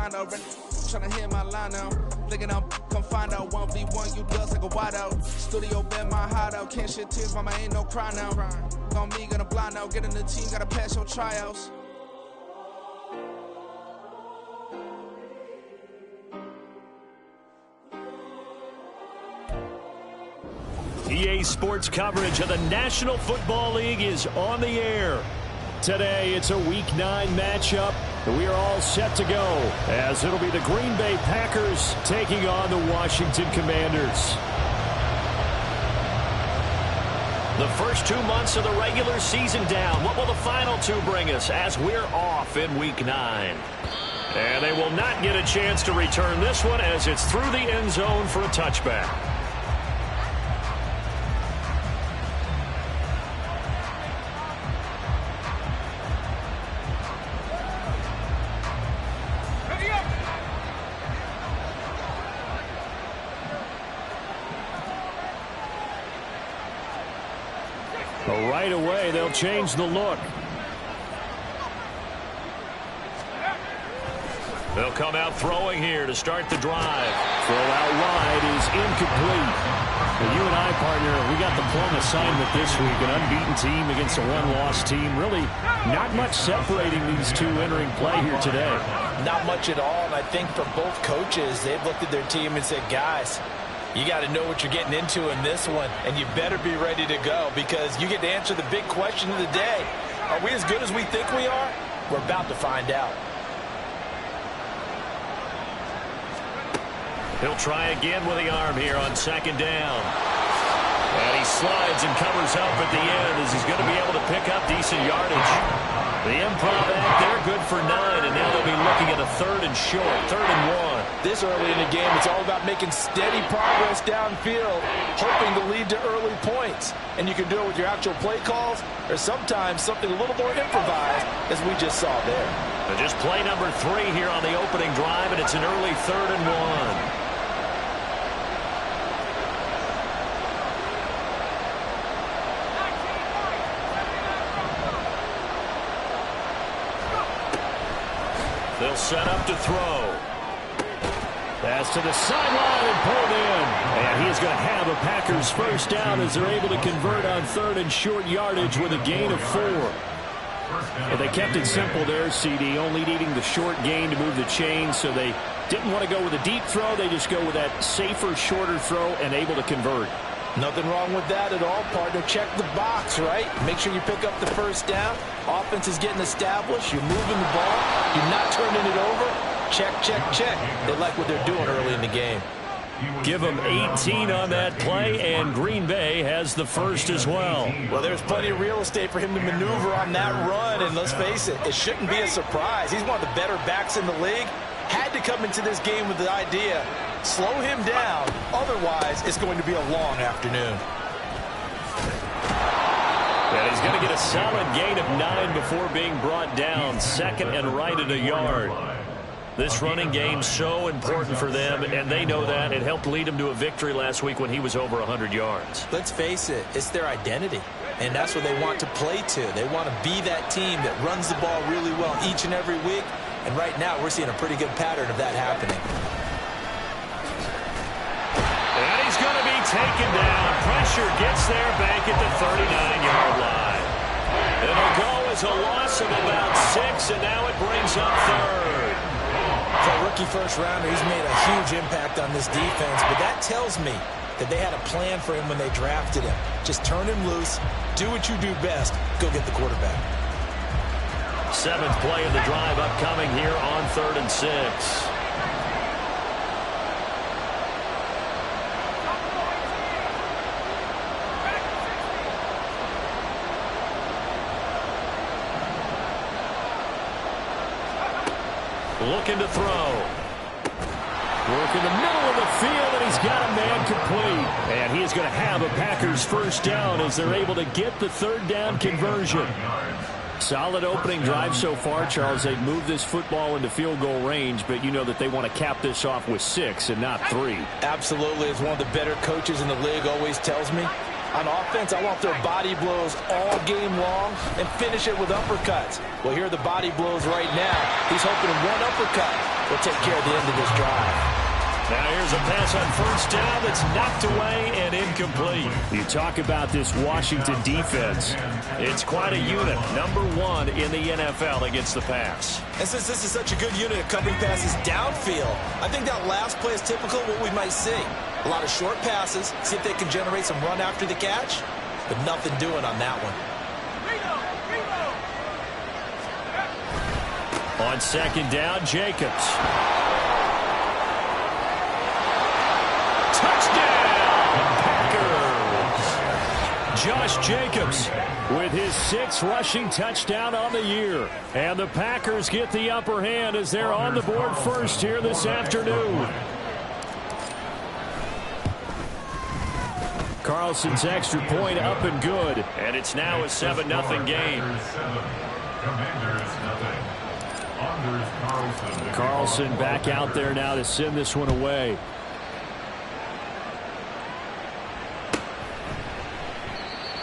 condo. Tryna hit my line now. Thinking I'm come find out 1v1, you does like a wide out. Studio been my hideout. Can't shed tears, mama ain't no cry now. On me, gonna blind out. Get in the team, gotta pass your tryouts. EA Sports coverage of the National Football League is on the air. Today, it's a Week 9 matchup. We are all set to go, as it'll be the Green Bay Packers taking on the Washington Commanders. The first 2 months of the regular season down. What will the final 2 bring us as we're off in Week 9? And they will not get a chance to return this one as it's through the end zone for a touchback. Right away, they'll change the look. They'll come out throwing here to start the drive. Throw out wide is incomplete. Well, you and I, partner, we got the plum assignment this week. An unbeaten team against a one-loss team. Really not much separating these two entering play here today. Not much at all, and I think for both coaches, they've looked at their team and said, guys, you got to know what you're getting into in this one, and you better be ready to go because you get to answer the big question of the day. Are we as good as we think we are? We're about to find out. He'll try again with the arm here on second down. And he slides and covers up at the end as he's going to be able to pick up decent yardage. The improv act, they're good for 9, and now they'll be looking at a 3rd and short, 3rd and 1. This early in the game, it's all about making steady progress downfield, hoping to lead to early points. And you can do it with your actual play calls, or sometimes something a little more improvised, as we just saw there. And just play number 3 here on the opening drive, and it's an early 3rd and 1. They'll set up to throw. Pass to the sideline and pulled in. And he is going to have a Packers first down as they're able to convert on 3rd and short yardage with a gain of 4. Well, they kept it simple there, CD, only needing the short gain to move the chain, so they didn't want to go with a deep throw. They just go with that safer, shorter throw and able to convert. Nothing wrong with that at all, partner. Check the box, right? Make sure you pick up the first down. Offense is getting established. You're moving the ball. You're not turning it over. Check, check, check. They like what they're doing early in the game. Give them 18 on that play, and Green Bay has the first as well. Well, there's plenty of real estate for him to maneuver on that run, and let's face it, it shouldn't be a surprise. He's one of the better backs in the league. Had to come into this game with the idea, slow him down, otherwise it's going to be a long afternoon. And he's going to get a solid gain of 9 before being brought down, 2nd and right at a yard. This running game so important for them, and they know that. It helped lead them to a victory last week when he was over 100 yards. Let's face it, it's their identity, and that's what they want to play to. They want to be that team that runs the ball really well each and every week, and right now we're seeing a pretty good pattern of that happening. And he's going to be taken down. Pressure gets there back at the 39-yard line. It'll go as a loss of about 6, and now it brings up 3rd. For a rookie first-rounder, he's made a huge impact on this defense, but that tells me that they had a plan for him when they drafted him. Just turn him loose, do what you do best, go get the quarterback. 7th play of the drive upcoming here on 3rd and 6. Looking to throw. Work in the middle of the field, and he's got a man complete. And he is going to have a Packers first down as they're able to get the 3rd down conversion. Solid opening drive so far, Charles. They've moved this football into field goal range, but you know that they want to cap this off with 6 and not 3. Absolutely. As one of the better coaches in the league always tells me, on offense, I want their body blows all game long and finish it with uppercuts. Well, here are the body blows right now. He's hoping in one uppercut will take care of the end of this drive. Now here's a pass on first down that's knocked away and incomplete. You talk about this Washington defense. It's quite a unit. #1 in the NFL against the pass. And since this is such a good unit at covering passes downfield, I think that last play is typical of what we might see. A lot of short passes, see if they can generate some run after the catch, but nothing doing on that one. On second down, Jacobs. Josh Jacobs with his 6th rushing touchdown on the year. And the Packers get the upper hand as they're on the board first here this afternoon. Carlson's extra point up and good. And it's now a 7-0 game. Carlson back out there now to send this one away.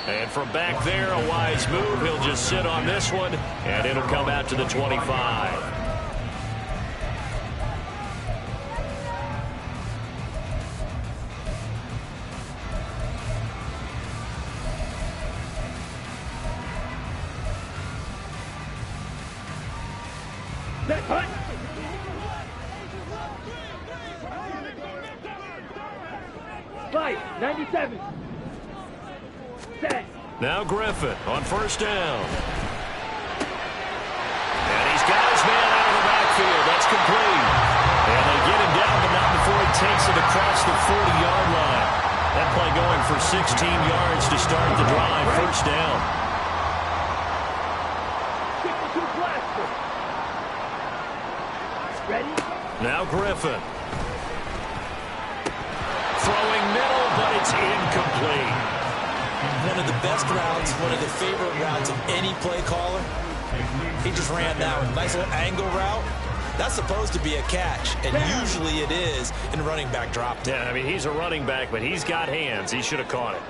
And from back there, a wise move. He'll just sit on this one, and it'll come out to the 25. Fight, 97. Now Griffin on first down. And he's got his man out of the backfield. That's complete. And they get him down, but not before he takes it across the 40-yard line. That play going for 16 yards to start the drive. First down. Ready? Now Griffin. Throwing middle, but it's incomplete. One of the best routes, one of the favorite routes of any play caller. He just ran that one. Nice little angle route. That's supposed to be a catch, and usually it is in running back drop. Yeah, I mean, he's a running back, but he's got hands. He should have caught it.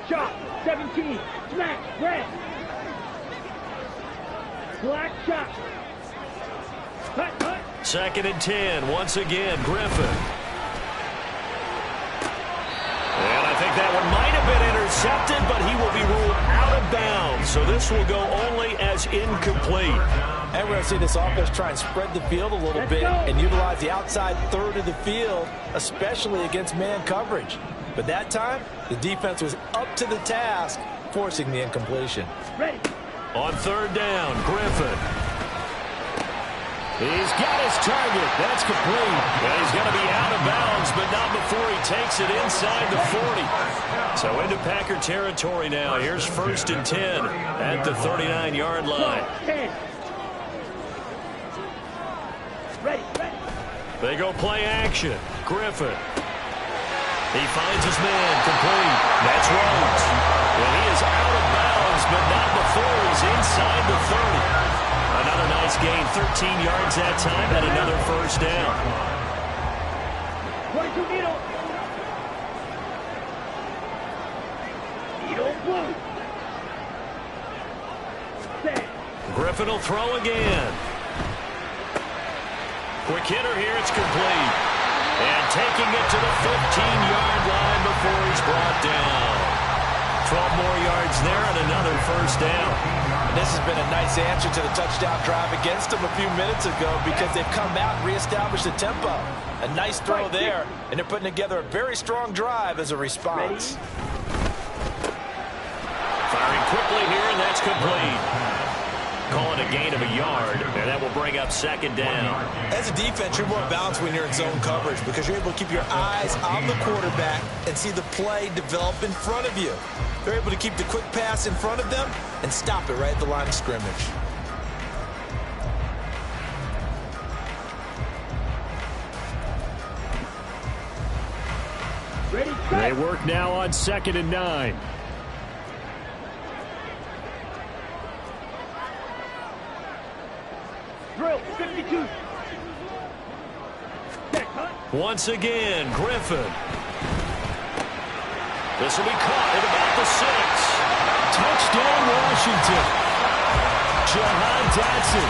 Shot, 17, smack, red. Black shot. Cut. 2nd and 10, once again, Griffin. And I think that one might have been intercepted, but he will be ruled out of bounds. So this will go only as incomplete. And we're going to see this offense try and spread the field a little bit and utilize the outside third of the field, especially against man coverage. But that time, the defense was up to the task, forcing the incompletion. Ready. On third down, Griffin. He's got his target. That's complete. And he's going to be out of bounds, but not before he takes it inside the 40. So into Packer territory now. Here's 1st and 10 at the 39-yard line. Ready. They go play action. Griffin. He finds his man. Complete. That's Rhodes. And he is out of bounds, but not before he's inside the 30. Another nice gain, 13 yards that time, and another first down. 22 needle. Needle blue. Set. Griffin will throw again. Quick hitter here, it's complete. And taking it to the 15-yard line before he's brought down. 12 more yards there and another first down. And this has been a nice answer to the touchdown drive against them a few minutes ago because they've come out and reestablished the tempo. A nice throw there, and they're putting together a very strong drive as a response. Firing quickly here, and that's complete. Call it a gain of a yard, and that will bring up 2nd down. As a defense, you're more balanced when you're in zone coverage because you're able to keep your eyes on the quarterback and see the play develop in front of you. They're able to keep the quick pass in front of them and stop it right at the line of scrimmage. Ready, They work now on 2nd and 9. Drill, 52. Set, cut. Once again, Griffin. This will be caught at about the 6. Touchdown, Washington. Jahan Dotson,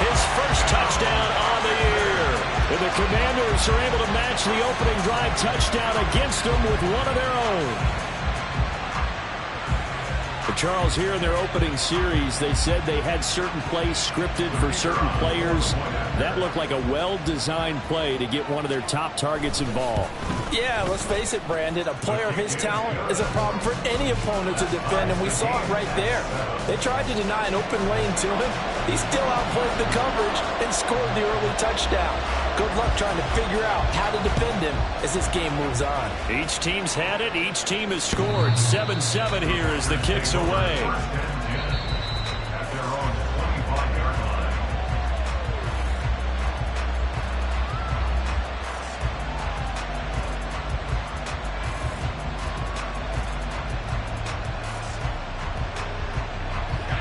his first touchdown on the year. And the Commanders are able to match the opening drive touchdown against them with one of their own. But Charles, here in their opening series, they said they had certain plays scripted for certain players. That looked like a well-designed play to get one of their top targets involved. Yeah, let's face it, Brandon. A player of his talent is a problem for any opponent to defend, and we saw it right there. They tried to deny an open lane to him. He still outplayed the coverage and scored the early touchdown. Good luck trying to figure out how to defend him as this game moves on. Each team's had it. Each team has scored. 7-7 here as the kick's away.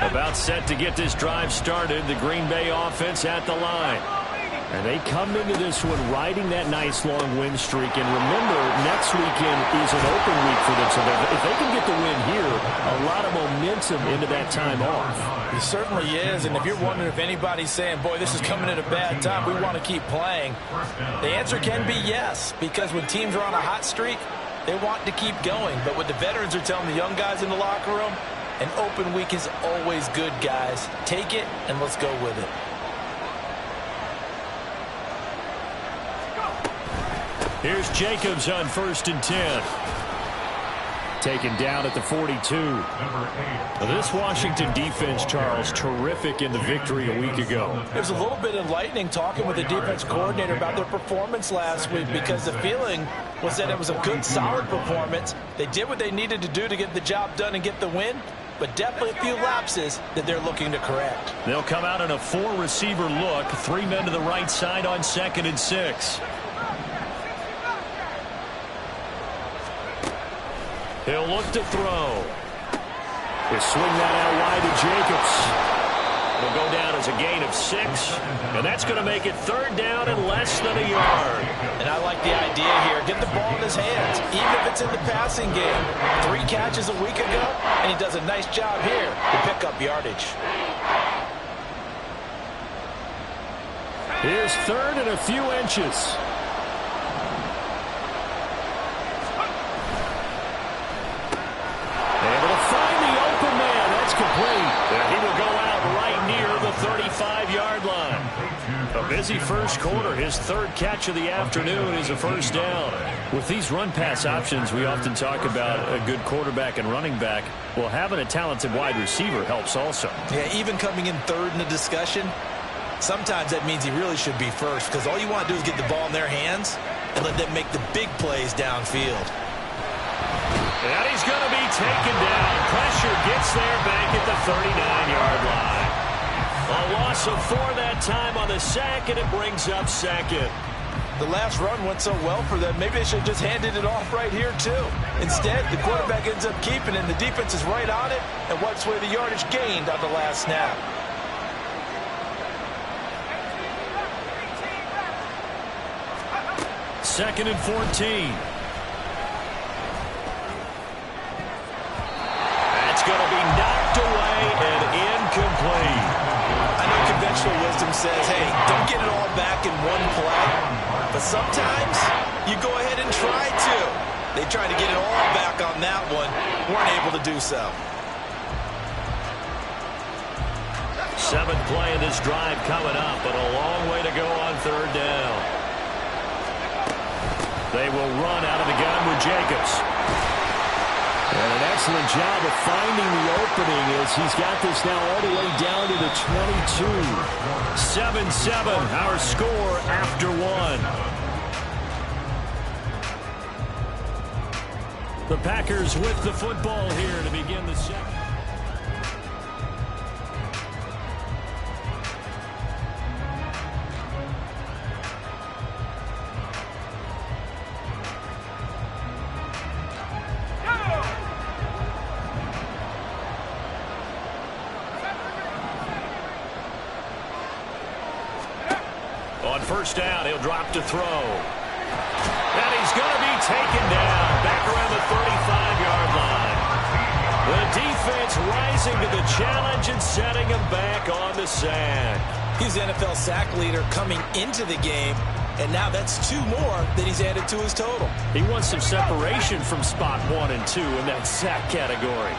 About set to get this drive started. The Green Bay offense at the line. And they come into this one riding that nice long win streak. And remember, next weekend is an open week for them. So if they can get the win here, a lot of momentum into that time off. It certainly is. And if you're wondering if anybody's saying, boy, this is coming at a bad time, we want to keep playing, the answer can be yes. Because when teams are on a hot streak, they want to keep going. But what the veterans are telling the young guys in the locker room, an open week is always good, guys. Take it and let's go with it. Here's Jacobs on 1st and 10. Taken down at the 42. This Washington defense, Charles, terrific in the victory a week ago. It was a little bit enlightening talking with the defense coordinator about their performance last week because the feeling was that it was a good, solid performance. They did what they needed to do to get the job done and get the win, but definitely a few lapses that they're looking to correct. They'll come out in a 4-receiver look. 3 men to the right side on 2nd and 6. He'll look to throw. He'll swing that out wide to Jacobs. It'll go down as a gain of 6. And that's going to make it 3rd down and less than a yard. And I like the idea here. Get the ball in his hands, even if it's in the passing game. 3 catches a week ago, and he does a nice job here to pick up yardage. Here's 3rd and a few inches. Able to find the open man. That's complete. And he will go out right near the 35-yard line. A busy first quarter. His 3rd catch of the afternoon is a 1st down. With these run-pass options, we often talk about a good quarterback and running back. Well, having a talented wide receiver helps also. Yeah, even coming in 3rd in the discussion, sometimes that means he really should be 1st because all you want to do is get the ball in their hands and let them make the big plays downfield. And he's going to be taken down. Pressure gets there back at the 39-yard line. A loss of 4 that time on the sack, and it brings up 2nd. The last run went so well for them, maybe they should have just handed it off right here, too. Instead, the quarterback ends up keeping it, and the defense is right on it and wipes away the yardage gained on the last snap. Second and 14. Going to be knocked away and incomplete. I know conventional wisdom says, hey, don't get it all back in one play. But sometimes you go ahead and try to. They tried to get it all back on that one. Weren't able to do so. 7th play in this drive coming up, but a long way to go on 3rd down. They will run out of the gun with Jacobs. And an excellent job of finding the opening as he's got this now all the way down to the 22. 7-7, our score after 1. The Packers with the football here to begin the second. On 1st down, he'll drop to throw. And he's going to be taken down back around the 35-yard line. The defense rising to the challenge and setting him back on the sack. He's the NFL sack leader coming into the game. and now that's 2 more that he's added to his total. He wants some separation from spot 1 and 2 in that sack category.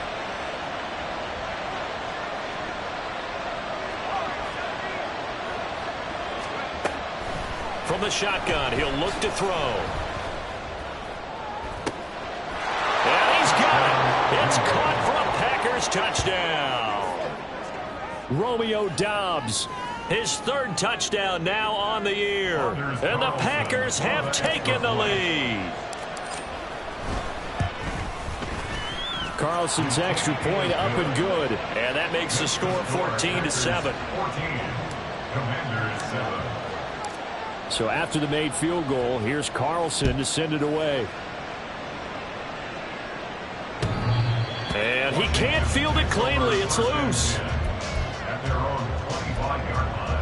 From the shotgun, he'll look to throw. And he's got it. It's caught for a Packers touchdown. Romeo Doubs, his 3rd touchdown now on the year. And the Packers have taken the lead. Carlson's extra point up and good. And that makes the score 14-7. So after the made field goal, here's Carlson to send it away. And he can't field it cleanly. It's loose. At their own 25-yard line.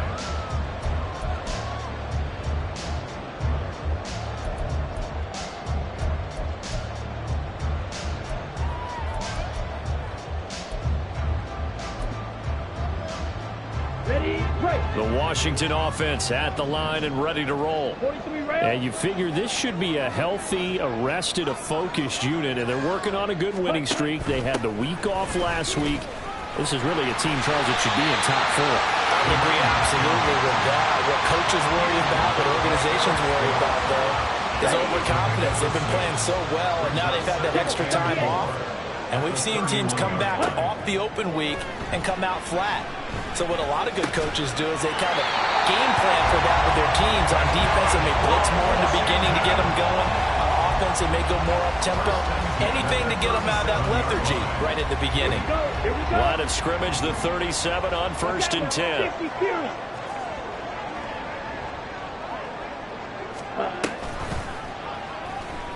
Ready, break. The Washington offense at the line and ready to roll. 43 rail. And you figure this should be a healthy, arrested, a focused unit, and they're working on a good winning streak. They had the week off last week. This is really a team, Charles, that should be in top 4. I would agree absolutely with that. What coaches worry about, what organizations worry about, though, is overconfidence. They've been playing so well, and now they've had that extra time off. And we've seen teams come back off the open week and come out flat. So what a lot of good coaches do is they kind of game plan for that with their teams. On defense, they may blitz more in the beginning to get them going. On offense, they may go more up-tempo. Anything to get them out of that lethargy right at the beginning. Here we go. Line of scrimmage, the 37 on 1st and 10. 50 series.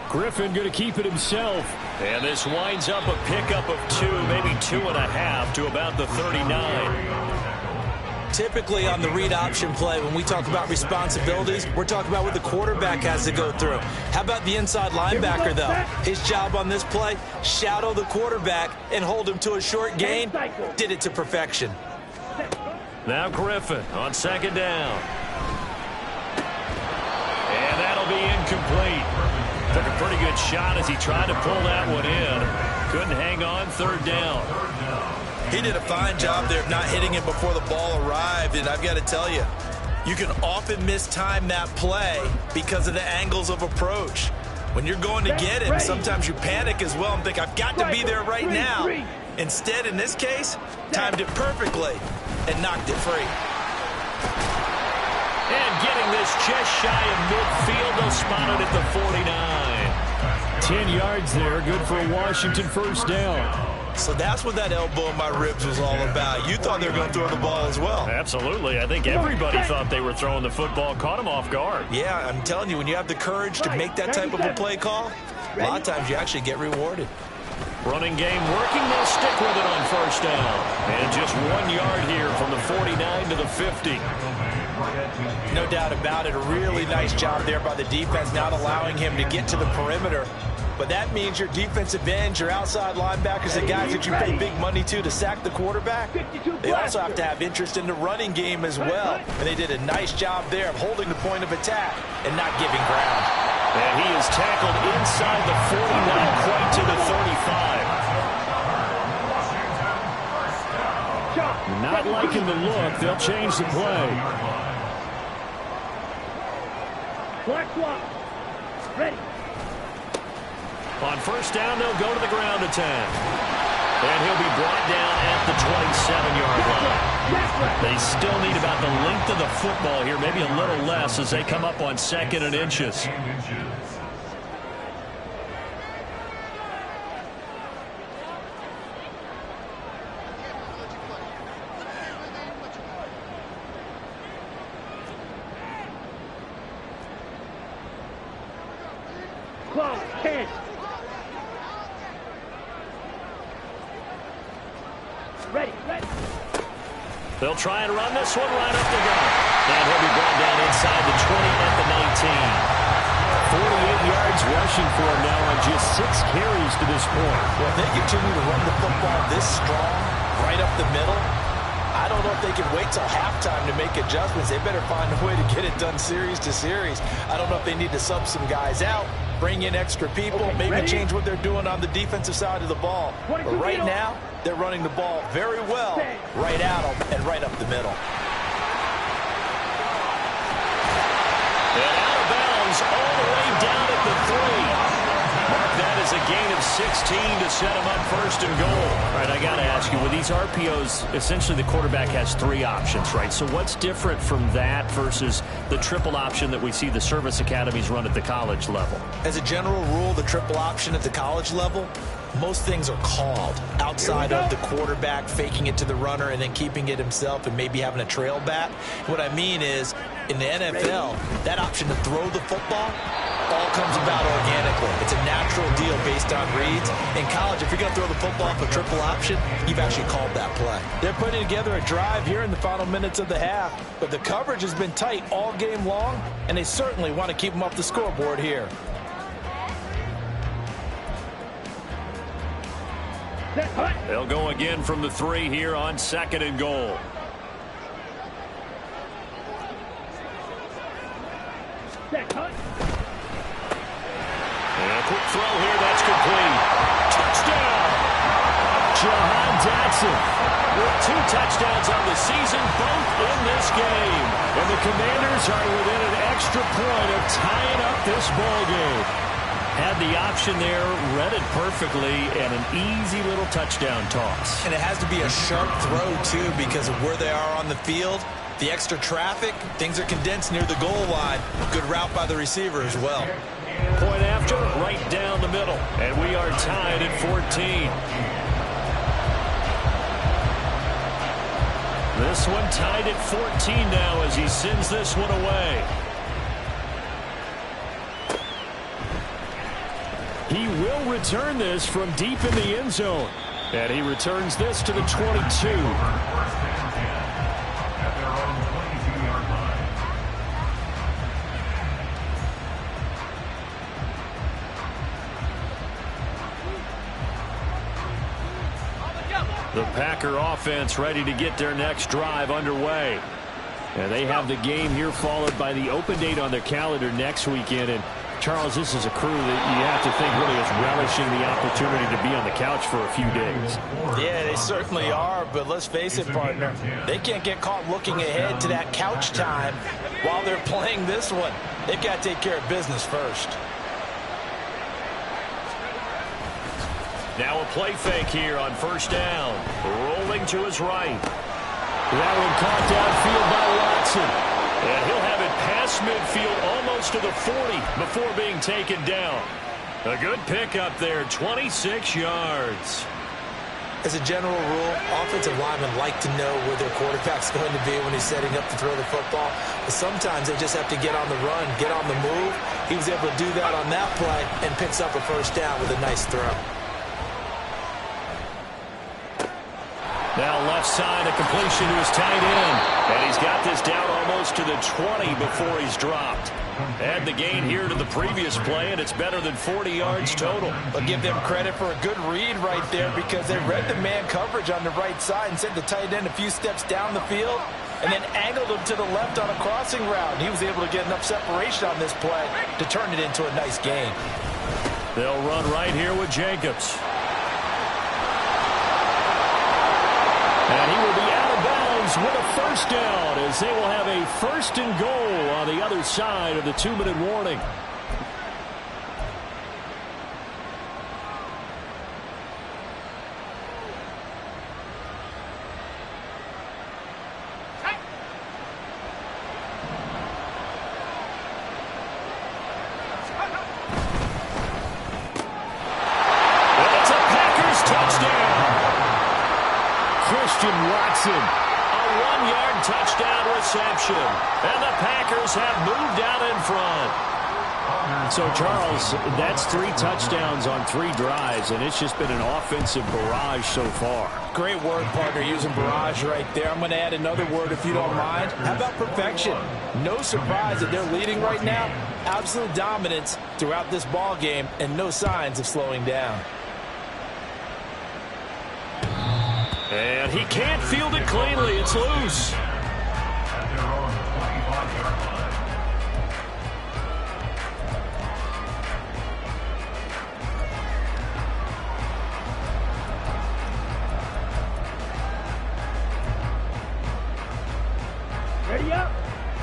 Griffin going to keep it himself. And this winds up a pickup of 2, maybe 2.5 to about the 39. Typically on the read option play, when we talk about responsibilities, we're talking about what the quarterback has to go through. How about the inside linebacker, though? His job on this play, shadow the quarterback and hold him to a short gain. Did it to perfection. Now Griffin on 2nd down. And that'll be incomplete. Took a pretty good shot as he tried to pull that one in. Couldn't hang on, 3rd down. He did a fine job there of not hitting it before the ball arrived, and I've got to tell you, you can often mistime that play because of the angles of approach. When you're going to get it, sometimes you panic as well and think, I've got to be there right now. Instead, in this case, timed it perfectly and knocked it free. And getting this just shy of midfield, they'll spot it at the 49. 10 yards there, good for a Washington 1st down. So that's what that elbow in my ribs was all about. You thought they were going to throw the ball as well. Absolutely. I think everybody thought they were throwing the football, caught him off guard. Yeah, I'm telling you, when you have the courage to make that type of a play call, a lot of times you actually get rewarded. Running game working, they'll stick with it on 1st down. And just 1 yard here from the 49 to the 50. No doubt about it. A really nice job there by the defense, not allowing him to get to the perimeter. But that means your defensive ends, your outside linebackers, the guys that you pay big money to sack the quarterback, they also have to have interest in the running game as well. And they did a nice job there of holding the point of attack and not giving ground. And he is tackled inside the 41, quite to the 35. Not liking the look. They'll change the play. Black swap. Ready. On 1st down, they'll go to the ground attack. And he'll be brought down at the 27-yard line. They still need about the length of the football here, maybe a little less as they come up on 2nd and inches. Close. 10. Ready. They'll try and run this one right up the gut. And he'll be brought down inside the 20 at the 19. 48 yards rushing for him now on just 6 carries to this point. Well, if they continue to run the football this strong, right up the middle, I don't know if they can wait till halftime to make adjustments. They better find a way to get it done series to series. I don't know if they need to sub some guys out, bring in extra people, maybe change what they're doing on the defensive side of the ball. But right now, they're running the ball very well, right out and right up the middle. And out of bounds all the way down at the 3. Mark that as a gain of 16 to set him up first and goal. All right, I got to ask you, with these RPOs, essentially the quarterback has 3 options, right? So what's different from that versus the triple option that we see the service academies run at the college level? As a general rule, the triple option at the college level, most things are called outside of the quarterback faking it to the runner and then keeping it himself and maybe having a trail back. What I mean is, in the NFL, that option to throw the football all comes about organically. It's a natural deal based on reads. In college, if you're going to throw the football off a triple option, you've actually called that play. They're putting together a drive here in the final minutes of the half, but the coverage has been tight all game long, and they certainly want to keep them off the scoreboard here. They'll go again from the 3 here on 2nd and goal. And a quick throw here, that's complete. Touchdown! Jahan Dotson with 2 touchdowns on the season, both in this game. And the Commanders are within an extra point of tying up this ball game. Had the option there, read it perfectly, and an easy little touchdown toss. And it has to be a sharp throw, too, because of where they are on the field. The extra traffic, things are condensed near the goal line. Good route by the receiver as well. Point after, right down the middle. And we are tied at 14. This one tied at 14 now as he sends this one away. He will return this from deep in the end zone. And he returns this to the 22. The Packer offense ready to get their next drive underway. And they have the game here followed by the open date on their calendar next weekend. And Charles, this is a crew that you have to think really is relishing the opportunity to be on the couch for a few days. Yeah, they certainly are, but let's face it, partner. They can't get caught looking ahead to that couch time while they're playing this one. They've got to take care of business first. Now a play fake here on first down. Rolling to his right. That one caught downfield by Watson. And he'll have it past midfield almost to the 40 before being taken down. A good pickup there, 26 yards. As a general rule, offensive linemen like to know where their quarterback's going to be when he's setting up to throw the football. But sometimes they just have to get on the run, get on the move. He was able to do that on that play and picks up a first down with a nice throw. Now left side, a completion to his tight end. And he's got this down almost to the 20 before he's dropped. Add the gain here to the previous play, and it's better than 40 yards total. I'll give them credit for a good read right there because they read the man coverage on the right side and sent the tight end a few steps down the field and then angled him to the left on a crossing route. And he was able to get enough separation on this play to turn it into a nice gain. They'll run right here with Jacobs. And he will be out of bounds with a first down as they will have a first and goal on the other side of the 2-minute warning. Watson, a 1-yard touchdown reception. And the Packers have moved out in front. So, Charles, that's 3 touchdowns on 3 drives, and it's just been an offensive barrage so far. Great word, partner, using barrage right there. I'm going to add another word if you don't mind. How about perfection? No surprise that they're leading right now. Absolute dominance throughout this ball game and no signs of slowing down. And he can't field it cleanly. It's loose. At their own 25-yard line. Ready up.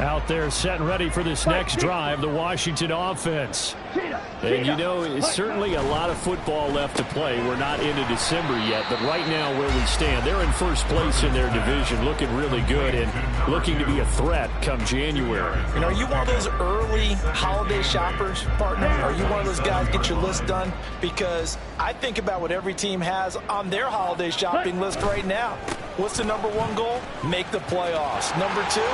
Out there set and ready for this next drive, the Washington offense. And you know, it's certainly a lot of football left to play. We're not into December yet, but right now where we stand, they're in first place in their division, looking really good and looking to be a threat come January. And are you one of those early holiday shoppers, partner? Are you one of those guys get your list done? Because I think about what every team has on their holiday shopping list right now. What's the number one goal? Make the playoffs. Number two,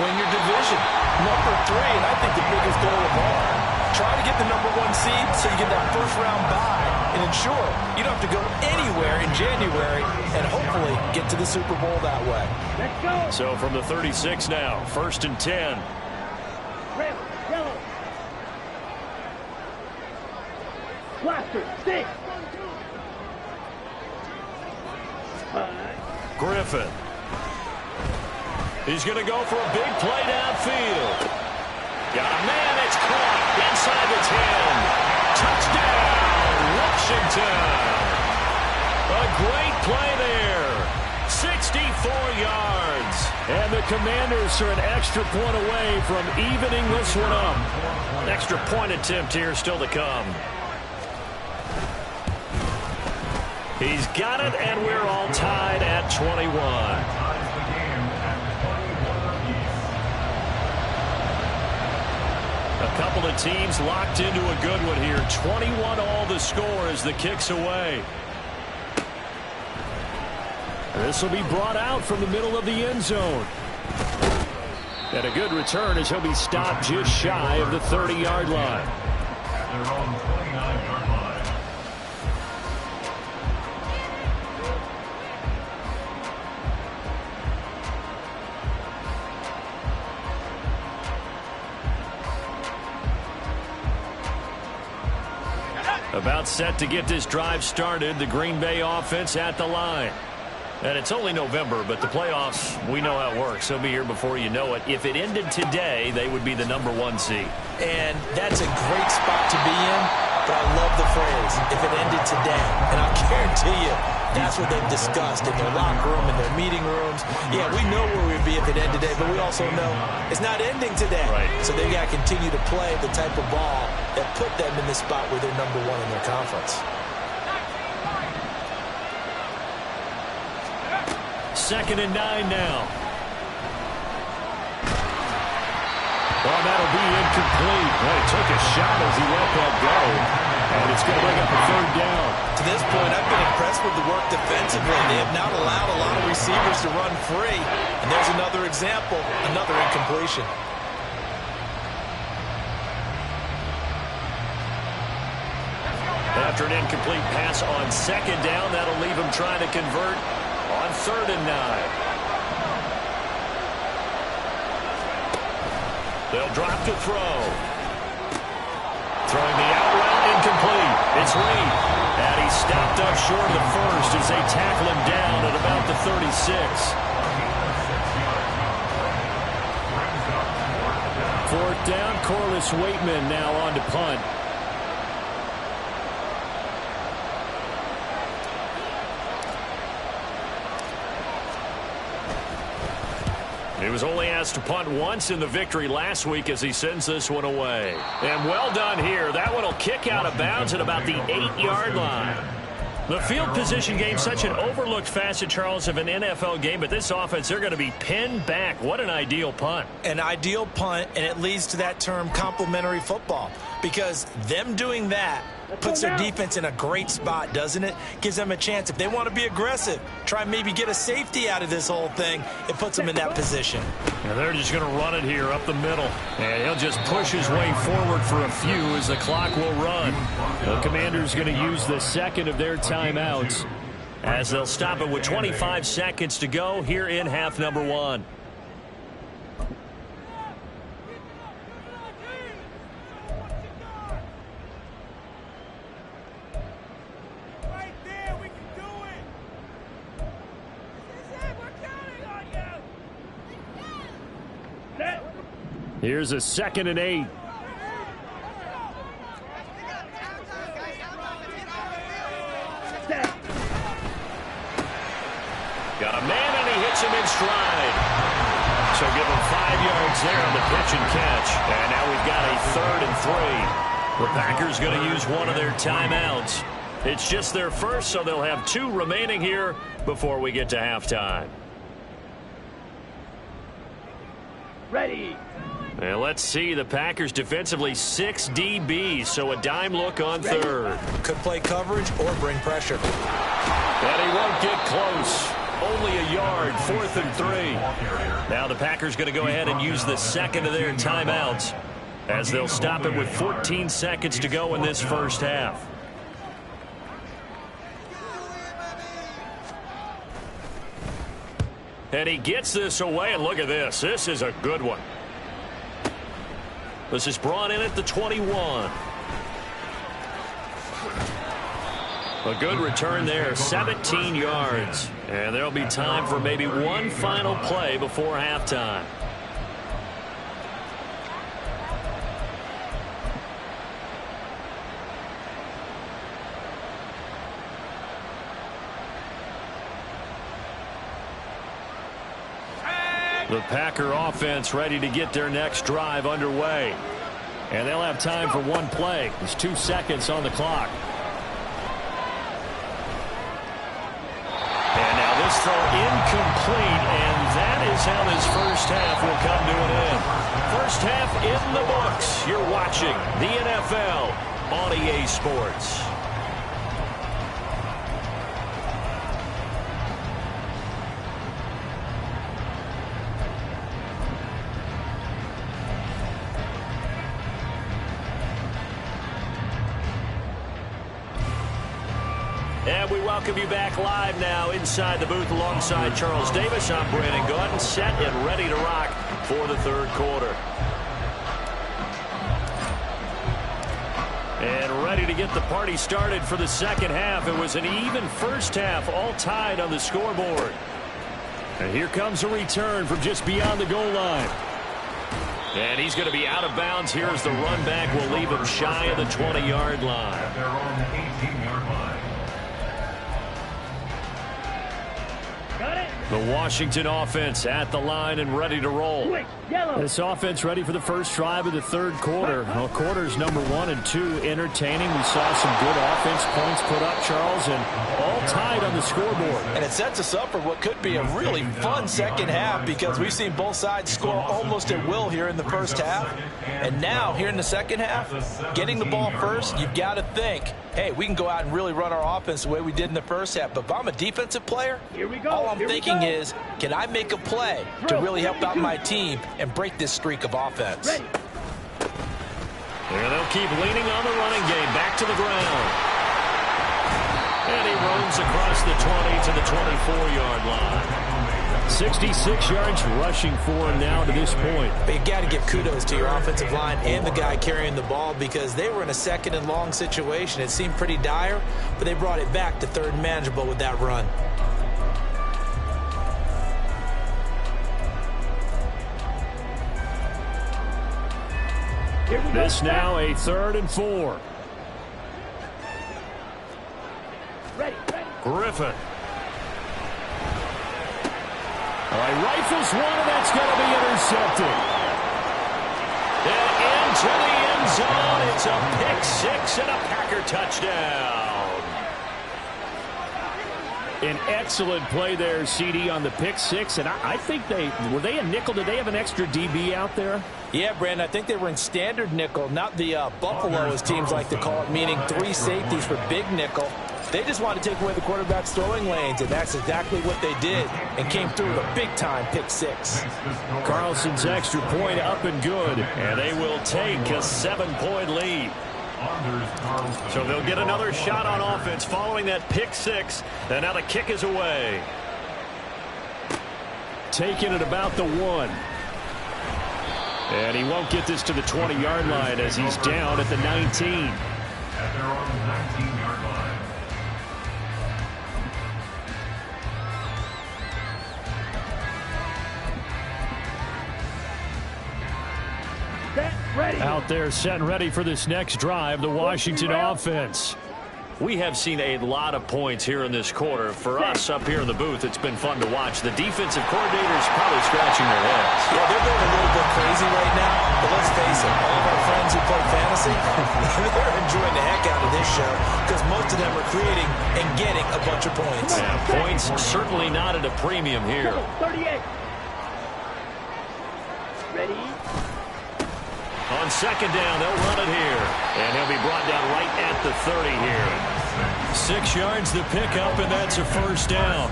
win your division. Number three, and I think the biggest goal of all, try to get the number one seed so you get that first round bye and ensure you don't have to go anywhere in January and hopefully get to the Super Bowl that way. Let's go. So from the 36 now, 1st and 10. Red, yellow. Blaster, stick. Griffin. He's going to go for a big play downfield. Got a man, it's caught inside the 10. Touchdown, Washington. A great play there. 64 yards. And the Commanders are an extra point away from evening this one up. Extra point attempt here still to come. He's got it, and we're all tied at 21. A couple of teams locked into a good one here. 21 all the score as the kick's away. This will be brought out from the middle of the end zone. And a good return as he'll be stopped just shy of the 30-yard line. At their own 29-yard line. About set to get this drive started, the Green Bay offense at the line. And it's only November, but the playoffs, we know how it works. They'll be here before you know it. If it ended today, they would be the number one seed. And that's a great spot to be in, but I love the phrase, if it ended today. And I'll guarantee you, that's what they've discussed in their locker room, in their meeting rooms. Yeah, we know where we'd be if it ended today, but we also know it's not ending today. Right. So they got to continue to play the type of ball that put them in the spot where they're number one in their conference. 2nd and 9 now. Well, that'll be incomplete. Well, he took a shot as he let that go. And it's going to bring up a 3rd down. To this point, I've been impressed with the work defensively. They have not allowed a lot of receivers to run free. And there's another example, another incompletion. After an incomplete pass on 2nd down, that'll leave him trying to convert on 3rd and 9. They'll drop to throw. Throwing the out route, incomplete. It's Reed. And he's stopped up short of the first as they tackle him down at about the 36. 4th down, Corliss Waitman now on to punt. He was only asked to punt once in the victory last week as he sends this one away. And well done here. That one will kick out of bounds at about the 8-yard line. The field position game, such an overlooked facet, Charles, of an NFL game, but this offense, they're going to be pinned back. What an ideal punt. An ideal punt, and it leads to that term complementary football, because them doing that puts their defense in a great spot, doesn't it? Gives them a chance. If they want to be aggressive, try and maybe get a safety out of this whole thing, it puts them in that position. And they're just going to run it here up the middle. And he'll just push his way forward for a few as the clock will run. The Commanders going to use the second of their timeouts as they'll stop it with 25 seconds to go here in half number 1. Here's a 2nd and 8. Got a man, and he hits him in stride. So give him 5 yards there on the pitch and catch. And now we've got a 3rd and 3. The Packers going to use one of their timeouts. It's just their first, so they'll have 2 remaining here before we get to halftime. Ready. And let's see, the Packers defensively 6 DBs, so a dime look on 3rd. Could play coverage or bring pressure. And he won't get close. Only a yard, 4th and 3. Now the Packers going to go ahead and use the 2nd of their timeouts as they'll stop it with 14 seconds to go in this first half. And he gets this away, and look at this. This is a good one. This is brought in at the 21. A good return there, 17 yards. And there'll be time for maybe one final play before halftime. The Packer offense ready to get their next drive underway. And they'll have time for one play. There's 2 seconds on the clock. This throw incomplete, and that is how this first half will come to an end. First half in the books. You're watching the NFL on EA Sports. And we welcome you back live now inside the booth alongside Charles Davis. I'm Brandon Gaudin, set and ready to rock for the 3rd quarter. And ready to get the party started for the 2nd half. It was an even first half, all tied on the scoreboard. And here comes a return from just beyond the goal line. And he's going to be out of bounds. Here's the run back. We'll leave him shy of the 20-yard line. At their own 18-yard line. The Washington offense at the line and ready to roll. This offense ready for the first drive of the 3rd quarter. Well, quarters number 1 and 2 entertaining. We saw some good offense points put up, Charles, and all tied on the scoreboard. And it sets us up for what could be a really fun 2nd half because we've seen both sides score almost at will here in the first half. And now, here in the 2nd half, getting the ball first, you've got to think, hey, we can go out and really run our offense the way we did in the first half. But if I'm a defensive player, all I'm thinking is, can I make a play to really help out my team and break this streak of offense? And they'll keep leaning on the running game. Back to the ground. And he roams across the 20 to the 24-yard line. 66 yards rushing for him now to this point. But you got to give kudos to your offensive line and the guy carrying the ball because they were in a 2nd and long situation. It seemed pretty dire, but they brought it back to 3rd and manageable with that run. This now a 3rd and 4. Griffin. All right, rifles one, and that's going to be intercepted. And into the end zone. It's a pick 6 and a Packer touchdown. An excellent play there, CD, on the pick 6. And I think were they a nickel? Did they have an extra DB out there? Yeah, Brandon, I think they were in standard nickel, not the Buffalo, as teams like to call it, meaning 3 safeties for big nickel. They just wanted to take away the quarterback's throwing lanes, and that's exactly what they did and came through with a big-time pick 6. Carlson's extra point up and good, and they will take a 7-point lead. So they'll get another shot on offense following that pick 6, and now the kick is away. Taking it about the 1. And he won't get this to the 20-yard line as he's down at the 19. At their own 19-yard line. Out there set and ready for this next drive, the Washington offense. We have seen a lot of points here in this quarter. For us up here in the booth, it's been fun to watch. The defensive coordinators probably scratching their heads. Yeah, they're going a little bit crazy right now, but let's face it, all of our friends who play fantasy, they're enjoying the heck out of this show because most of them are creating and getting a bunch of points. Yeah, points certainly not at a premium here. 38. Ready? On second down, they'll run it here. And he'll be brought down right at the 30 here. 6 yards the pickup, and that's a first down.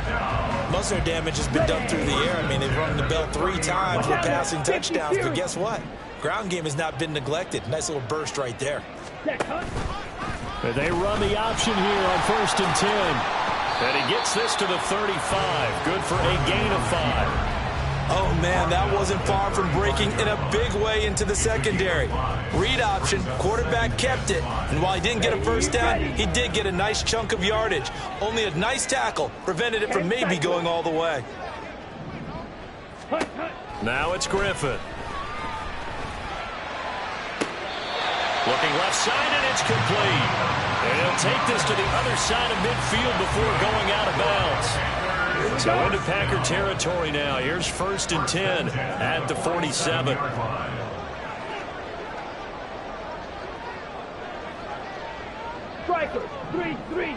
Most of their damage has been done through the air. I mean, they've rung the bell 3 times with passing touchdowns, but guess what? Ground game has not been neglected. Nice little burst right there. They run the option here on 1st and 10. And he gets this to the 35. Good for a gain of 5. Oh, man, that wasn't far from breaking in a big way into the secondary. Read option, quarterback kept it, and while he didn't get a first down, he did get a nice chunk of yardage. Only a nice tackle prevented it from maybe going all the way. Now it's Griffin. Looking left side, and it's complete. And he'll take this to the other side of midfield before going out of bounds. So into Packer territory now. Here's 1st and 10 at the 47. Striker, 3-3.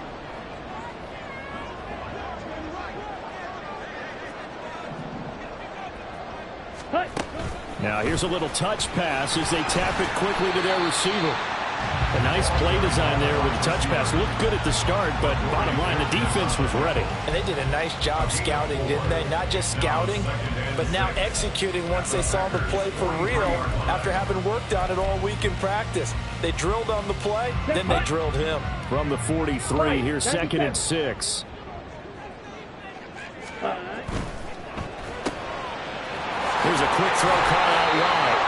Now here's a little touch pass as they tap it quickly to their receiver. A nice play design there with the touch pass. Looked good at the start, but bottom line, the defense was ready. And they did a nice job scouting, didn't they? Not just scouting, but now executing once they saw the play for real after having worked on it all week in practice. They drilled on the play, then they drilled him. From the 43, here's 2nd and 6. Here's a quick throw caught out wide.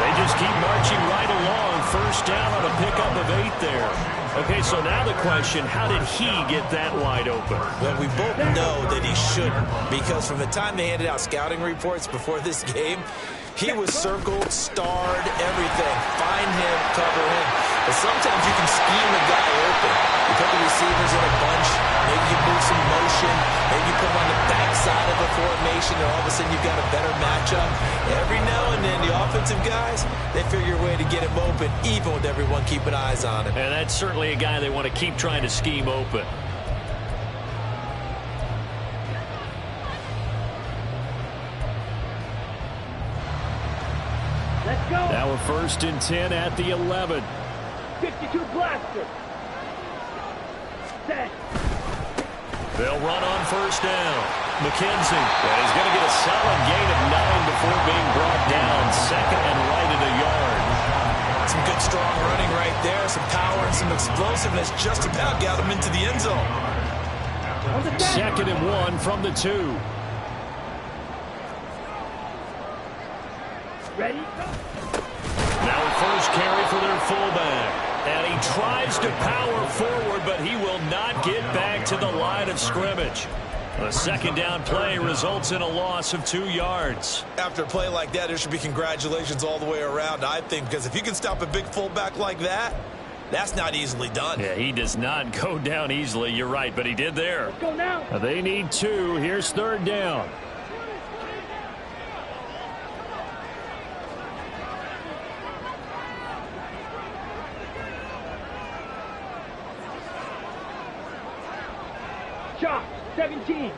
They just keep marching right along. 1st down on a pickup of 8 there. Okay, so now the question, how did he get that wide open? Well, we both know that he shouldn't, because from the time they handed out scouting reports before this game, he was circled, starred, everything. Find him, cover him. But sometimes you can scheme a guy open. You put the receivers in a bunch, maybe you move some motion, maybe you put them on the backside of a formation, and all of a sudden you've got a better matchup. Every now and then, the offensive guys, they figure a way to get him open, even with everyone keeping eyes on him. And that's certainly a guy they want to keep trying to scheme open. Let's go. Now a 1st and 10 at the 11. 52 blaster. Set. They'll run on 1st down. McKenzie, and he's going to get a solid gain of 9 before being brought down. 2nd and right at a yard. Some good, strong running right there. Some power and some explosiveness just about got him into the end zone. 2nd and 1 from the 2. Ready? Now a first carry for their fullback. And he tries to power forward, but he will not get back to the line of scrimmage. A 2nd down play results in a loss of 2 yards. After a play like that, there should be congratulations all the way around, I think, because if you can stop a big fullback like that, that's not easily done. Yeah, he does not go down easily. You're right, but he did there. Let's go now. They need 2. Here's 3rd down. Shot. 17.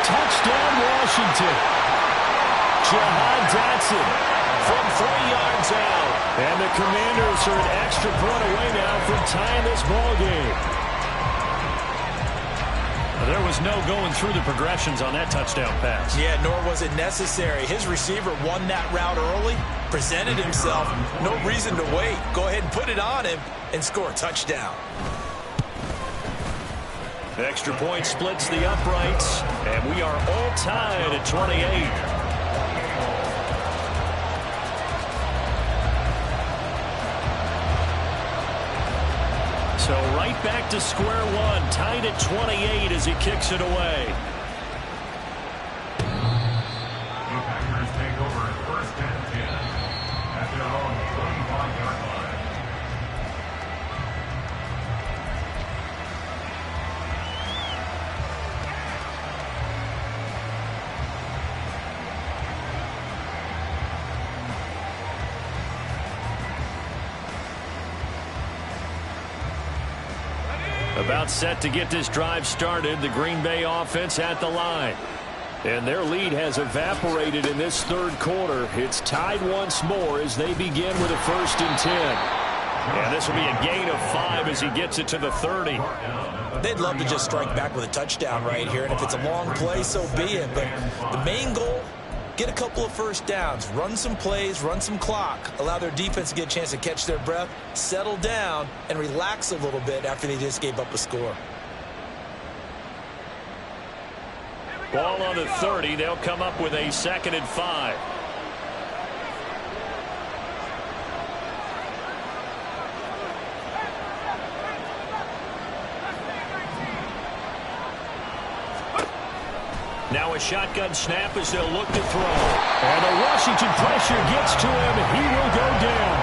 Touchdown, Washington. Jahan Dotson from 3 yards out. And the Commanders are an extra point away now from tying this ball game. There was no going through the progressions on that touchdown pass. Yeah, nor was it necessary. His receiver won that route early, presented himself, no reason to wait. Go ahead and put it on him and score a touchdown. Extra point splits the uprights, and we are all tied at 28. So right back to square one, tied at 28 as he kicks it away. The Packers take over first and 10 at their own 25-yard line. About set to get this drive started, the Green Bay offense at the line. And their lead has evaporated in this third quarter. It's tied once more as they begin with a 1st and 10. And this will be a gain of 5 as he gets it to the 30. They'd love to just strike back with a touchdown right here, and if it's a long play, so be it. But the main goal, get a couple of first downs, run some plays, run some clock, allow their defense to get a chance to catch their breath, settle down, and relax a little bit after they just gave up a score. Ball on the 30. They'll come up with a 2nd and 5. Now a shotgun snap as they'll look to throw. And the Washington pressure gets to him. He will go down.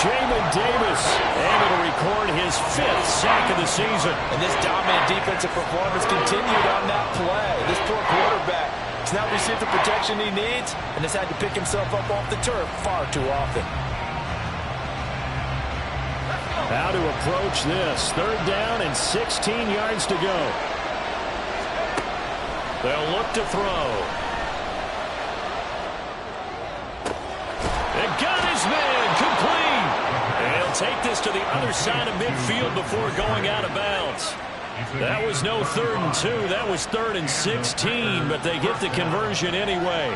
Jamin Davis able to record his 5th sack of the season. And this dominant defensive performance continued on that play. This poor quarterback has not received the protection he needs and has had to pick himself up off the turf far too often. How to approach this. 3rd down and 16 yards to go. They'll look to throw. And got his man complete. And he'll take this to the other side of midfield before going out of bounds. That was no 3rd and 2. That was 3rd and 16, but they get the conversion anyway.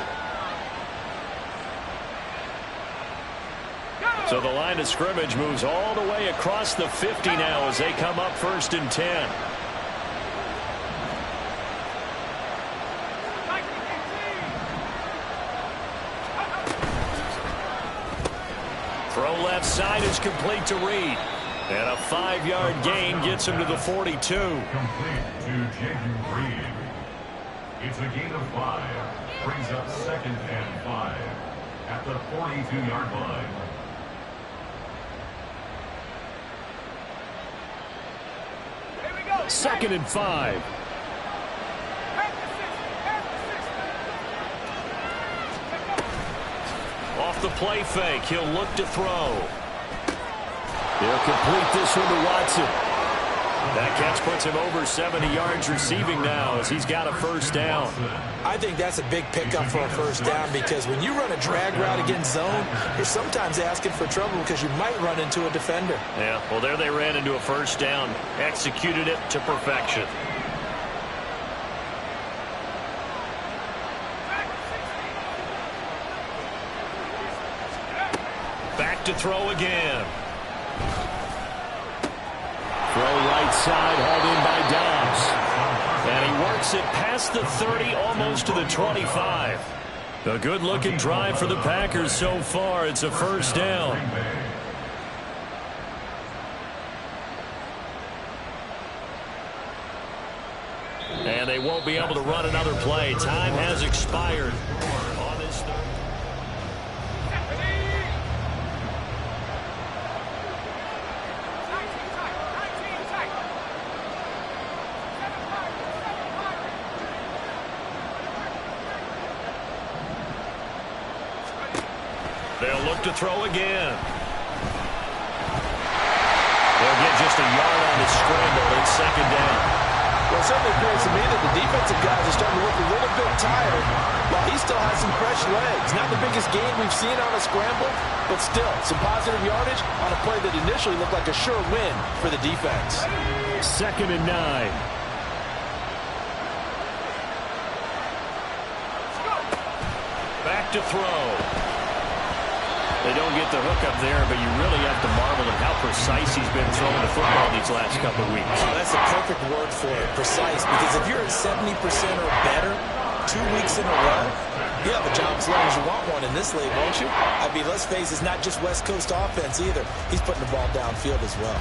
So the line of scrimmage moves all the way across the 50 now as they come up 1st and 10. Throw left side is complete to Reed. And a 5-yard gain gets him to the 42. Complete to Jaden Reed. It's a gain of 5. Brings up 2nd and 5 at the 42-yard line. Second and 5. Off the play fake, he'll look to throw. They'll complete this one to Watson. That catch puts him over 70 yards receiving now as he's got a 1st down. I think that's a big pickup for a 1st down because when you run a drag route against zone, you're sometimes asking for trouble because you might run into a defender. Yeah, well, there they ran into a 1st down. Executed it to perfection. Back to throw again. Throw right side, hauled in by Dobbs. And he works it past the 30, almost to the 25. A good-looking drive for the Packers so far. It's a 1st down. And they won't be able to run another play. Time has expired on this third. They'll look to throw again. They'll get just a yard on the scramble. It's 2nd down. Well, it certainly appears to me that the defensive guys are starting to look a little bit tired while he still has some fresh legs. Not the biggest gain we've seen on a scramble, but still some positive yardage on a play that initially looked like a sure win for the defense. 2nd and 9. Back to throw. They don't get the hook up there, but you really have to marvel at how precise he's been throwing the football these last couple of weeks. Oh, that's the perfect word for it, precise, because if you're at 70% or better 2 weeks in a row, you have a job as long as you want one in this league, won't you? I mean, let's face it, it's not just West Coast offense either. He's putting the ball downfield as well.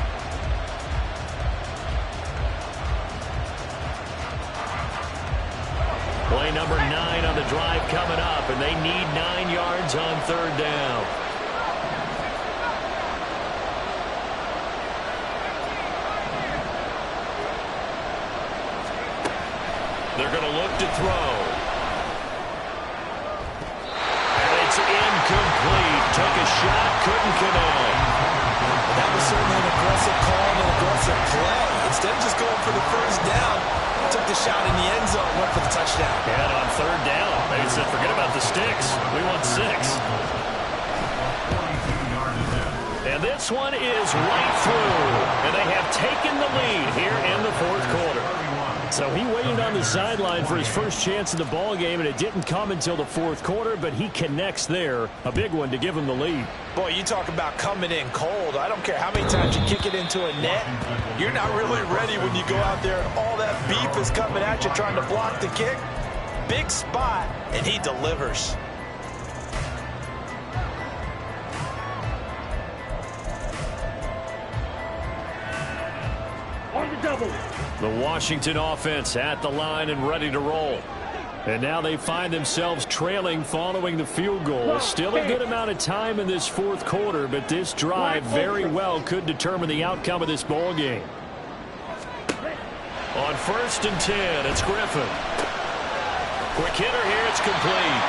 Play number 9 on the drive coming up, and they need 9 yards on third down. They're going to look to throw. And it's incomplete. Took a shot, couldn't connect. That was certainly an aggressive call and an aggressive play. Instead of just going for the first down, took the shot in the end zone, went for the touchdown. And on third down, they said, forget about the sticks. We want 6. And this one is right through. And they have taken the lead here in the fourth quarter. So he waited on the sideline for his first chance in the ball game, and it didn't come until the fourth quarter, but he connects there. A big one to give him the lead. Boy, you talk about coming in cold. I don't care how many times you kick it into a net. You're not really ready when you go out there and all that beef is coming at you trying to block the kick. Big spot, and he delivers. On the double. The Washington offense at the line and ready to roll. And now they find themselves trailing following the field goal. Still a good amount of time in this fourth quarter, but this drive very well could determine the outcome of this ball game. On 1st and 10, it's Griffin. Quick hitter here, it's complete.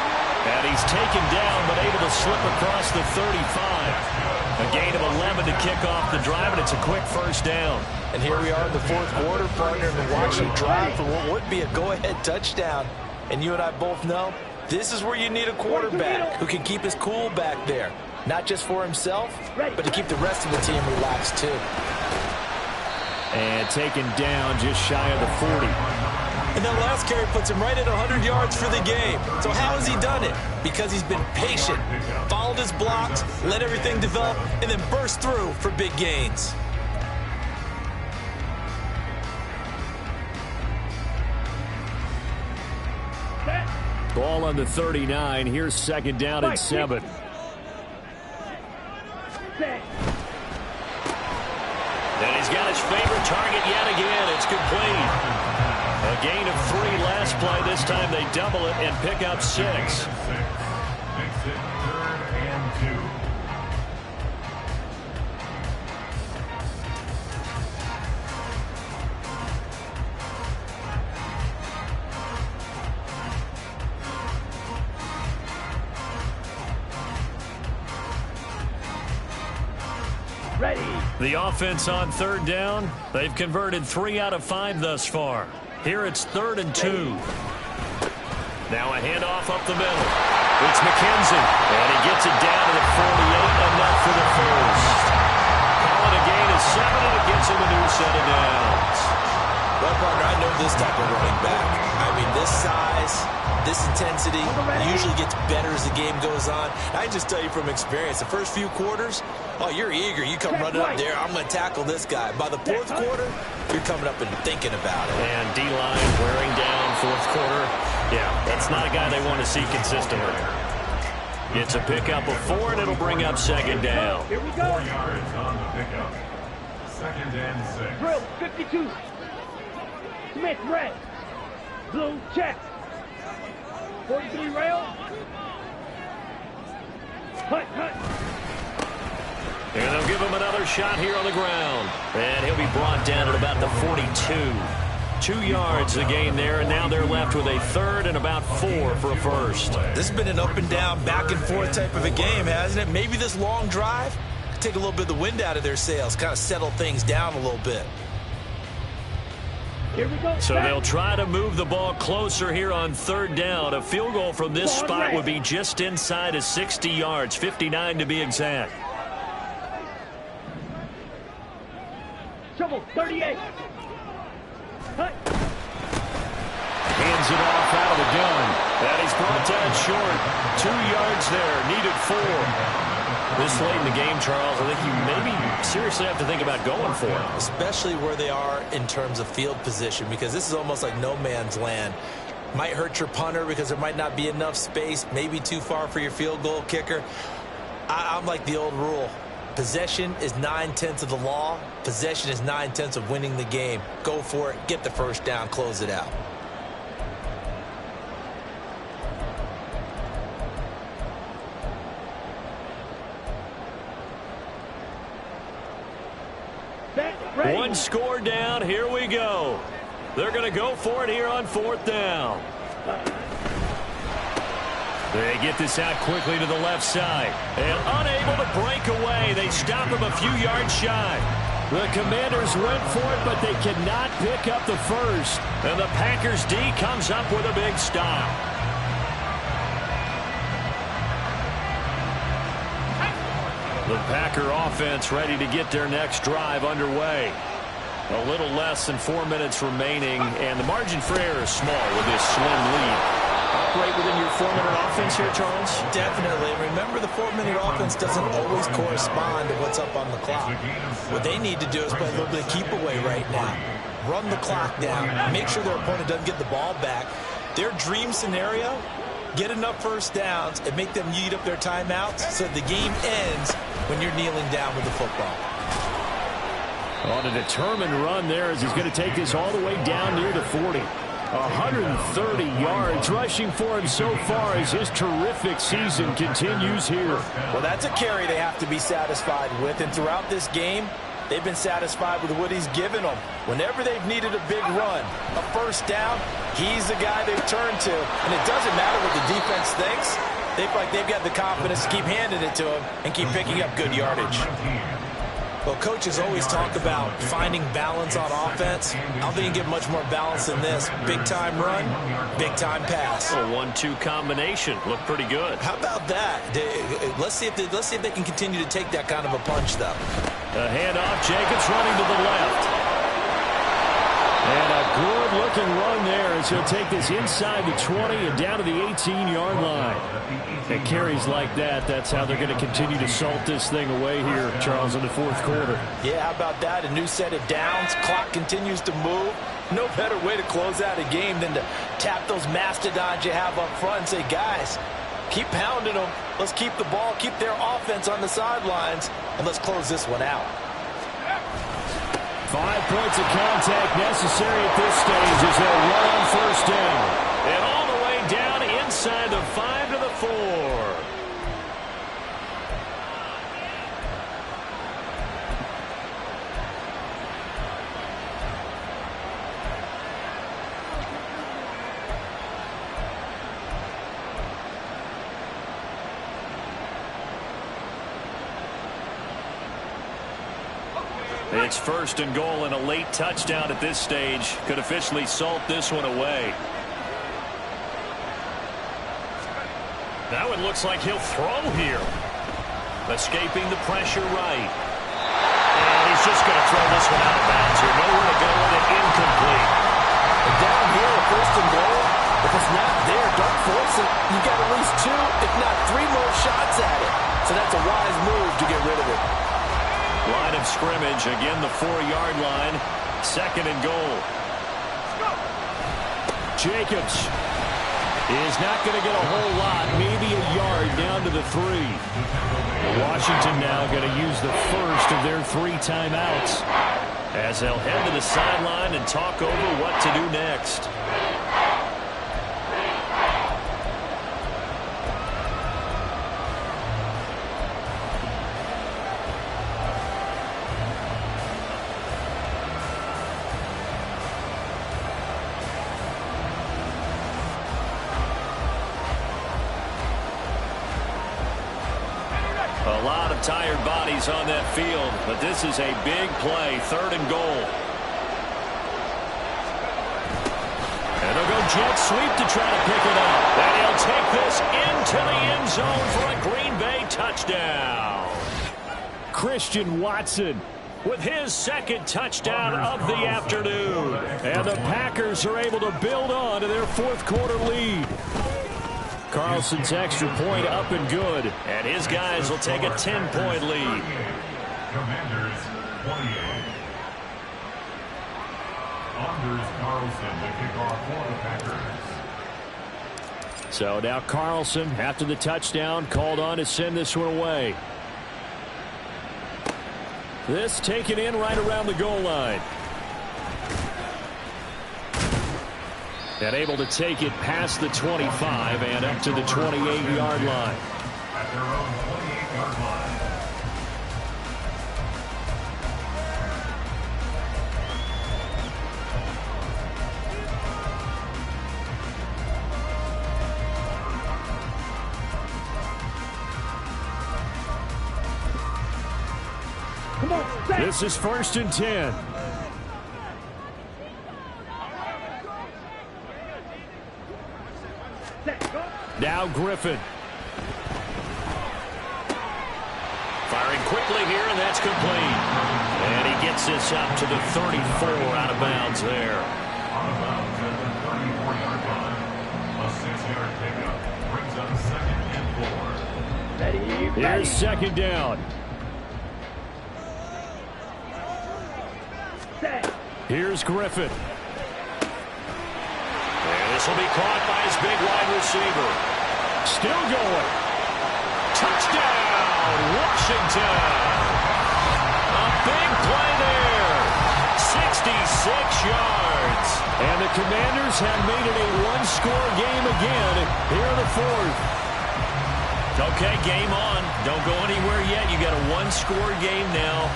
And he's taken down, but able to slip across the 35. A gain of 11 to kick off the drive, and it's a quick first down. And here we are in the fourth quarter, partner, and watching drive for what would be a go-ahead touchdown. And you and I both know this is where you need a quarterback who can keep his cool back there. Not just for himself, but to keep the rest of the team relaxed too. And taken down just shy of the 40. And that last carry puts him right at 100 yards for the game. So how has he done it? Because he's been patient, followed his blocks, let everything develop, and then burst through for big gains. Ball on the 39. Here's 2nd down and 7. And he's got his favorite target yet again. It's complete. A gain of 3 last play. This time they double it and pick up 6. Makes it 3rd and 2. Ready. The offense on 3rd down. They've converted 3 out of 5 thus far. Here it's 3rd and 2. Now a handoff up the middle. It's McKenzie. And he gets it down to the 48, enough for the first. Calling a gain of 7, and it gives him a new set of downs. Well, partner, I know this type of running back. I mean, this size, this intensity usually gets better as the game goes on. I just tell you from experience, the first few quarters, oh, you're eager. You come running up there, I'm going to tackle this guy. By the fourth quarter, you're coming up and thinking about it. And D-line wearing down fourth quarter. Yeah, that's not a guy they want to see consistently. It's a pickup of 4, and it'll bring up 2nd down. Here we go. 4 yards on the pickup. 2nd and 6. Drill 52. Smith red. Blue check. 43 rail. Hut. And they'll give him another shot here on the ground. And he'll be brought down at about the 42. 2 yards the gain there, and now they're left with a 3rd and about 4 for a first. This has been an up and down, back and forth type of a game, hasn't it? Maybe this long drive could take a little bit of the wind out of their sails, kind of settle things down a little bit. Here we go. So they'll try to move the ball closer here on 3rd down. A field goal from this spot would be just inside of 60 yards, 59 to be exact. Shovel 38. Hut. Hands it off out of the gun. And he's brought down short. 2 yards there. Needed 4. This late in the game, Charles, I think you maybe seriously have to think about going for it. Especially where they are in terms of field position, because this is almost like no man's land. Might hurt your punter because there might not be enough space, maybe too far for your field goal kicker. I'm like the old rule. Possession is 9/10 of the law. Possession is 9/10 of winning the game. Go for it. Get the first down. Close it out. Ready. One score down. Here we go. They're going to go for it here on 4th down. They get this out quickly to the left side. And unable to break away. They stop him a few yards shy. The Commanders went for it, but they cannot pick up the first. And the Packers D comes up with a big stop. The Packer offense ready to get their next drive underway. A little less than 4 minutes remaining, and the margin for error is small with this slim lead. Operate within your 4-minute offense here, Charles? Definitely. Remember, the 4-minute offense doesn't always correspond to what's up on the clock. What they need to do is play a little bit of keep away right now. Run the clock down. Make sure their opponent doesn't get the ball back. Their dream scenario, get enough first downs and make them eat up their timeouts so the game ends when you're kneeling down with the football. On a determined run there as he's going to take this all the way down near the 40. 130 yards rushing for him so far as his terrific season continues here. Well, that's a carry they have to be satisfied with, and throughout this game, they've been satisfied with what he's given them. Whenever they've needed a big run, a first down, he's the guy they've turned to. And it doesn't matter what the defense thinks. They feel like they've got the confidence to keep handing it to him and keep picking up good yardage. Well, coaches always talk about finding balance on offense. I don't think you get much more balance than this. Big-time run, big-time pass. A 1-2 combination. Looked pretty good. How about that? Let's see if they can continue to take that kind of a punch, though. The handoff, Jacobs running to the left. And a good-looking run there as he'll take this inside the 20 and down to the 18-yard line. And carries like that, that's how they're going to continue to salt this thing away here, Charles, in the 4th quarter. Yeah, how about that? A new set of downs. Clock continues to move. No better way to close out a game than to tap those mastodons you have up front and say, guys, keep pounding them. Let's keep the ball, keep their offense on the sidelines, and let's close this one out. 5 points of contact necessary at this stage as they'll run on first down. And all the way down inside the 5 to the 4. It's 1st and goal, and a late touchdown at this stage could officially salt this one away. Now it looks like he'll throw here. Escaping the pressure right. And he's just going to throw this one out of bounds here. Nowhere to go with it, incomplete. And down here at 1st and goal, if it's not there, don't force it. You've got at least 2, if not 3 more shots at it. So that's a wise move to get rid of it. Line of scrimmage, again the 4-yard line. 2nd and goal. Jacobs is not going to get a whole lot, maybe a yard down to the 3. Washington now going to use the first of their 3 timeouts as they'll head to the sideline and talk over what to do next. A lot of tired bodies on that field, but this is a big play, 3rd and goal. And they'll go jet sweep to try to pick it up. And he'll take this into the end zone for a Green Bay touchdown. Christian Watson with his 2nd touchdown of the afternoon. And the Packers are able to build on to their 4th quarter lead. Carlson's extra point up and good, and his guys will take a 10-point lead. Commanders 28. Anders Carlson to kick off for the Packers. So now Carlson, after the touchdown, called on to send this one away. This taken in right around the goal line. And able to take it past the 25 and up to the 28-yard line. At their own 28-yard line. This is 1st and 10. Now Griffin. Firing quickly here, and that's complete. And he gets this up to the 34 out of bounds there. Out of bounds at the 34-yard line. A 6-yard pickup brings up 2nd and 4. Here's 2nd down. Here's Griffin. And this will be caught by his big wide receiver. Still going. Touchdown, Washington. A big play there. 66 yards. And the Commanders have made it a one-score game again here in the 4th. Okay, game on. Don't go anywhere yet. You got a one-score game now.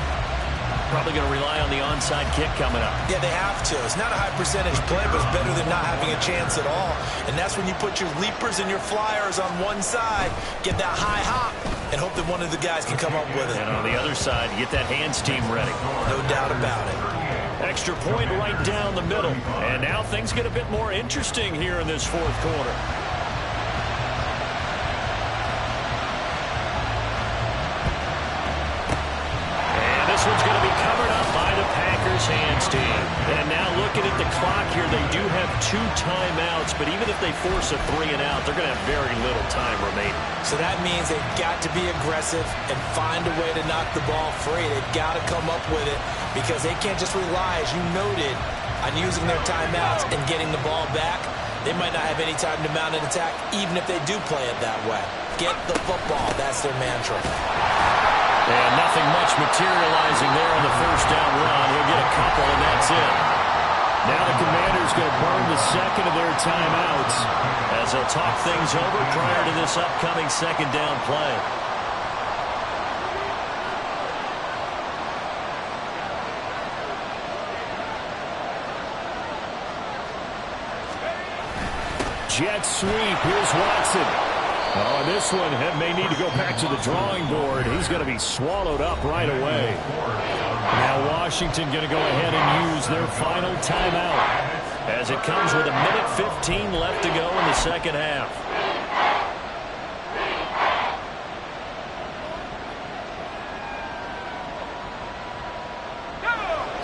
Probably going to rely on the onside kick coming up. Yeah, they have to. It's not a high percentage play, but it's better than not having a chance at all. And that's when you put your leapers and your flyers on one side, get that high hop, and hope that one of the guys can come up with it. And on the other side, get that hands team ready. No doubt about it. Extra point right down the middle. And now things get a bit more interesting here in this 4th quarter. This one's going to be covered up by the Packers hands team. And now looking at the clock here, they do have 2 timeouts, but even if they force a 3 and out, they're going to have very little time remaining. So that means they've got to be aggressive and find a way to knock the ball free. They've got to come up with it because they can't just rely, as you noted, on using their timeouts and getting the ball back. They might not have any time to mount an attack, even if they do play it that way. Get the football. That's their mantra. And nothing much materializing there on the 1st down run. He'll get a couple, and that's it. Now the Commanders going to burn the 2nd of their timeouts as they'll talk things over prior to this upcoming 2nd down play. Jet sweep. Here's Watson. Oh, this one may need to go back to the drawing board. He's going to be swallowed up right away. Now Washington going to go ahead and use their final timeout as it comes with 1:15 left to go in the 2nd half.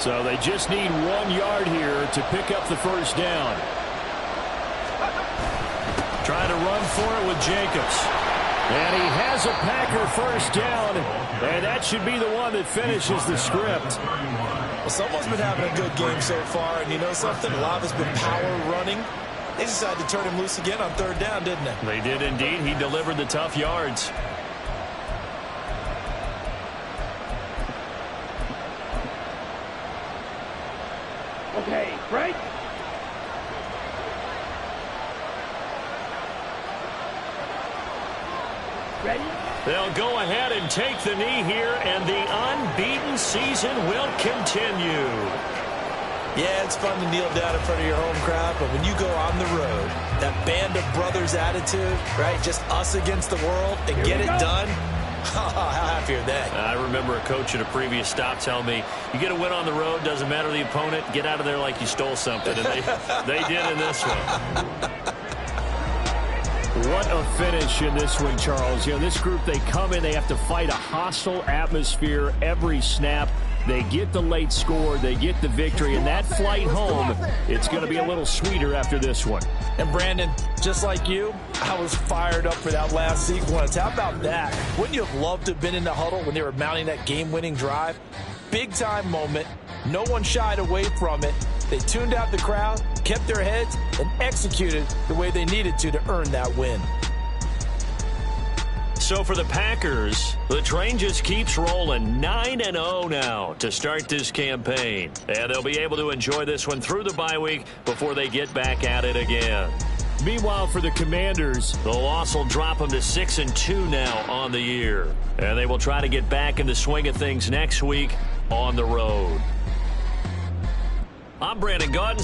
So they just need 1 yard here to pick up the 1st down. Trying to run for it with Jacobs. And he has a Packer 1st down. And that should be the one that finishes the script. Well, someone's been having a good game so far. And you know something? A lot of it's been power running. They decided to turn him loose again on 3rd down, didn't they? They did indeed. He delivered the tough yards. Okay, Frank. Ready? They'll go ahead and take the knee here, and the unbeaten season will continue. Yeah, it's fun to kneel down in front of your home crowd, but when you go on the road, that band of brothers attitude, right, just us against the world, and get it done, how happy are they? I remember a coach at a previous stop telling me, you get a win on the road, doesn't matter the opponent, get out of there like you stole something, and they did in this one. What a finish in this one, Charles. You know, this group, they come in, they have to fight a hostile atmosphere every snap. They get the late score, they get the victory, and that flight home, it's going to be a little sweeter after this one. And Brandon, just like you, I was fired up for that last sequence. How about that? Wouldn't you have loved to have been in the huddle when they were mounting that game-winning drive? Big-time moment. No one shied away from it. They tuned out the crowd, kept their heads, and executed the way they needed to earn that win. So for the Packers, the train just keeps rolling 9-0 now to start this campaign. And they'll be able to enjoy this one through the bye week before they get back at it again. Meanwhile, for the Commanders, the loss will drop them to 6-2 now on the year. And they will try to get back in the swing of things next week on the road. I'm Brandon Gaudin.